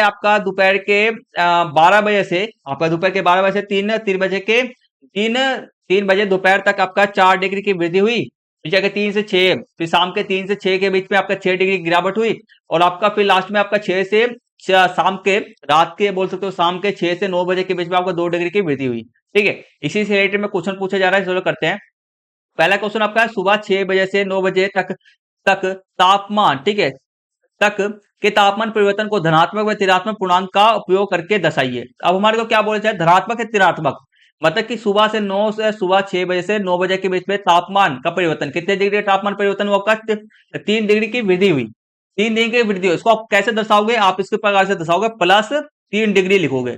12 बजे से, आपका दोपहर के 12 बजे से 3 बजे दोपहर तक आपका 4 डिग्री की वृद्धि हुई। फिर जाके 3 से 6, फिर शाम के 3 से 6 के बीच में आपका 6 डिग्री की गिरावट हुई। और आपका फिर लास्ट में आपका 6 से शाम के, रात के बोल सकते हो, शाम के 6 से 9 बजे के बीच में आपको 2 डिग्री की वृद्धि हुई। ठीक है, इसी से रिलेटेड में क्वेश्चन पूछा जा रहा है, चलो करते हैं। पहला क्वेश्चन आपका है, सुबह 6 बजे से 9 बजे तक तापमान, ठीक है, तक के तापमान परिवर्तन को धनात्मक व ऋणात्मक पूर्णांक का उपयोग करके दर्शाइए। अब हमारे को क्या बोले चाहे, धनात्मक या ऋणात्मक, मतलब कि सुबह 6 बजे से 9 बजे के बीच में तापमान का परिवर्तन, कितने डिग्री तापमान परिवर्तन हुआ आपका? 3 डिग्री की वृद्धि हुई। 3 डिग्री की वृद्धि हुई, इसको आप कैसे दर्शाओगे? आप इसके प्रकार से दर्शाओगे, +3 डिग्री लिखोगे।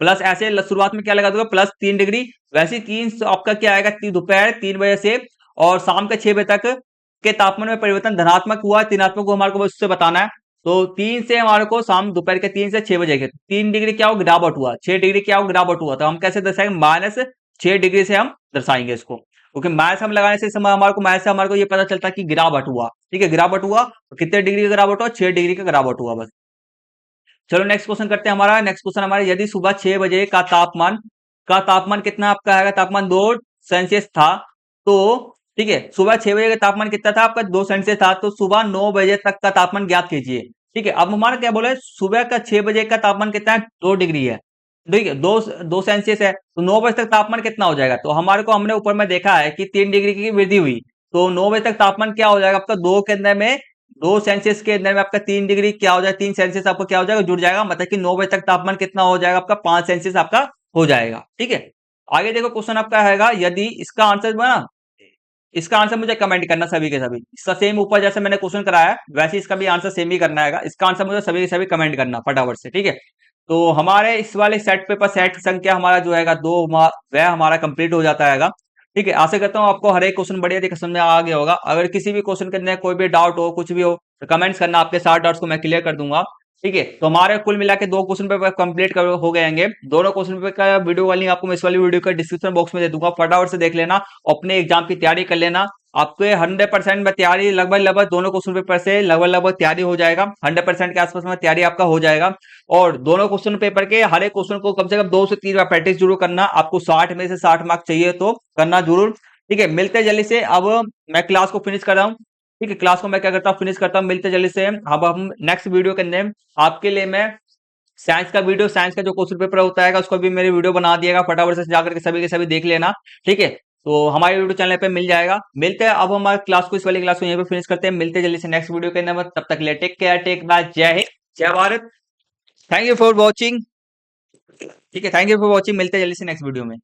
प्लस ऐसे शुरुआत में क्या लगा दोगे? +3 डिग्री। वैसे 3 आपका क्या आएगा? दोपहर 3 बजे से और शाम के 6 बजे तक के तापमान में परिवर्तन धनात्मक हुआ, ऋणात्मक को हमारे को उससे बताना है। तो 3 से हमारे को शाम दोपहर के 3 से 6 बजे के 3 डिग्री क्या हो? गिरावट हुआ। 6 डिग्री क्या हो? गिरावट हुआ। तो हम कैसे दर्शाएंगे? -6 डिग्री से हम दर्शाएंगे इसको, क्योंकि माइनस हम लगाने से समय हमारे को माइनस से हमारे को ये पता चलता है कि गिरावट हुआ। ठीक है, गिरावट हुआ तो कितने डिग्री का गिरावट हुआ? 6 डिग्री का गिरावट हुआ बस। चलो नेक्स्ट क्वेश्चन करते हैं। हमारा नेक्स्ट क्वेश्चन हमारा, यदि सुबह 6 बजे का तापमान कितना आपका है? तापमान 2 सेल्सियस था, तो ठीक है, सुबह 6 बजे का तापमान कितना था आपका? 2 सेल्सियस था। तो सुबह 9 बजे तक का तापमान ज्ञात कीजिए। ठीक है, अब हमारा क्या बोले, सुबह का 6 बजे का तापमान कितना है? 2 डिग्री है। ठीक है, 2 सेल्सियस है, तो 9 बजे तक तापमान कितना हो जाएगा? तो हमारे को, हमने ऊपर में देखा है कि 3 डिग्री की वृद्धि हुई, तो 9 बजे तक तापमान क्या हो जाएगा आपका? 2 के अंदर में 2 सेल्सियस के अंदर में आपका 3 डिग्री क्या हो जाएगा? 3 सेल्सियस आपको क्या हो जाएगा? जुड़ जाएगा। मतलब कि 9 बजे तक तापमान कितना हो जाएगा आपका? 5 सेल्सियस आपका हो जाएगा। ठीक है, आगे देखो क्वेश्चन आपका है, यदि इसका आंसर बना, इसका आंसर मुझे कमेंट करना सभी के सभी। इसका सेम ऊपर जैसे मैंने क्वेश्चन कराया है वैसे इसका भी आंसर सेम ही करना है। इसका आंसर मुझे सभी के सभी कमेंट करना फटाफट से। ठीक है, तो हमारे इस वाले सेट पेपर सेट संख्या हमारा जो है 2 वह हमारा कंप्लीट हो जाता है। ठीक है, आशा करता हूँ आपको हर एक क्वेश्चन बढ़िया तरीके समझ में आ गया होगा। अगर किसी भी क्वेश्चन के अंदर कोई भी डाउट हो, कुछ भी हो, तो कमेंट्स करना, आपके सारे डाउट्स को मैं क्लियर कर दूंगा। ठीक है, तो हमारे कुल मिला के 2 क्वेश्चन पेपर कंप्लीट हो गएंगे। दोनों क्वेश्चन पेपर का वीडियो का लिंक आपको मैं इस वाली वीडियो का डिस्क्रिप्शन बॉक्स में दे दूंगा, फटाफट से देख लेना, अपने एग्जाम की तैयारी कर लेना। आपके 100% में तैयारी लगभग दोनों क्वेश्चन पेपर से लगभग तैयारी हो जाएगा। 100% के आसपास में तैयारी आपका हो जाएगा। और दोनों क्वेश्चन पेपर के हर एक क्वेश्चन को कम से कम 2 से 3 बार प्रैक्टिस जरूर करना। आपको 60 में से 60 मार्क्स चाहिए तो करना जरूर। ठीक है, मिलते हैं जल्दी से। अब मैं क्लास को फिनिश कर रहा हूँ। ठीक है, क्लास को मैं क्या करता हूँ, फिनिश करता हूँ। मिलते हैं जल्दी से। अब हम नेक्स्ट वीडियो के अंदर आपके लिए मैं साइंस का जो क्वेश्चन पेपर होता है उसको भी मेरे वीडियो बना दिएगा, फटाफट से जाकर के सभी देख लेना। ठीक है, तो हमारे यूट्यूब चैनल पे मिल जाएगा। मिलते हैं, अब हमारे क्लास को, इस वाली क्लास को यहीं पे फिनिश करते हैं। मिलते हैं जल्दी से नेक्स्ट वीडियो के अंदर। तब तक के लिए टेक केयर, टेक बाय, जय हिंद, जय Bharat. Thank you for watching. ठीक है, थैंक यू फॉर वॉचिंग। मिलते हैं जल्दी से नेक्स्ट वीडियो में।